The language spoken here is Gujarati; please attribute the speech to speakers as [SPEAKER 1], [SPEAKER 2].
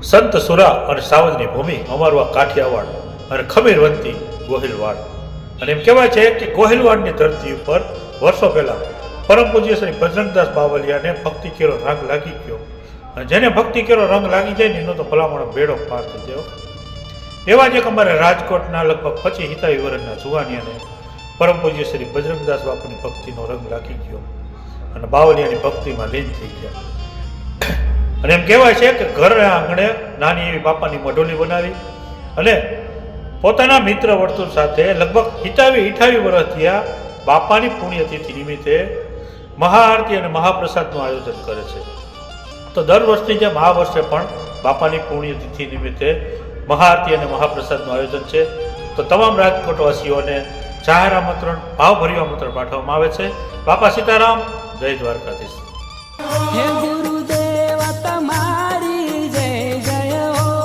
[SPEAKER 1] સંત સુરા અને સાવજની ભૂમિ અમારું આ કાઠિયાવાડ અને ખમીરવંતી ગોહિલવાડ. અને એમ કહેવાય છે કે ગોહિલવાડની ધરતી ઉપર વર્ષો પહેલા પરમ પૂજ્ય શ્રી બજરંગદાસ બાવલિયાને ભક્તિ કેરો રંગ લાગી ગયો. અને જેને ભક્તિ કેરો રંગ લાગી જાય ને એનો તો ભલામણો બેડો પાર થઈ ગયો. એવા જ એક અમારે રાજકોટના લગભગ 25 વર્ષના જુવાનિયાને પરમ પૂજ્ય શ્રી બજરંગદાસ બાપુની ભક્તિનો રંગ લાગી ગયો અને બાવલિયાની ભક્તિમાં લીન થઈ ગયા. અને એમ કહેવાય છે કે ઘરના આંગણે નાની એવી બાપાની મઢોલી બનાવી અને પોતાના મિત્ર વર્તુળ સાથે લગભગ 78 વર્ષ થયા બાપાની પુણ્યતિથિ નિમિત્તે મહાઆરતી અને મહાપ્રસાદનું આયોજન કરે છે. તો દર વર્ષની જેમ આ વર્ષે પણ બાપાની પુણ્યતિથિ નિમિત્તે મહાઆરતી અને મહાપ્રસાદનું આયોજન છે. તો તમામ રાજકોટવાસીઓને જાહેર આમંત્રણ, ભાવભર્યું આમંત્રણ પાઠવવામાં આવે છે. બાપા સીતારામ, જય દ્વારકાધીશ.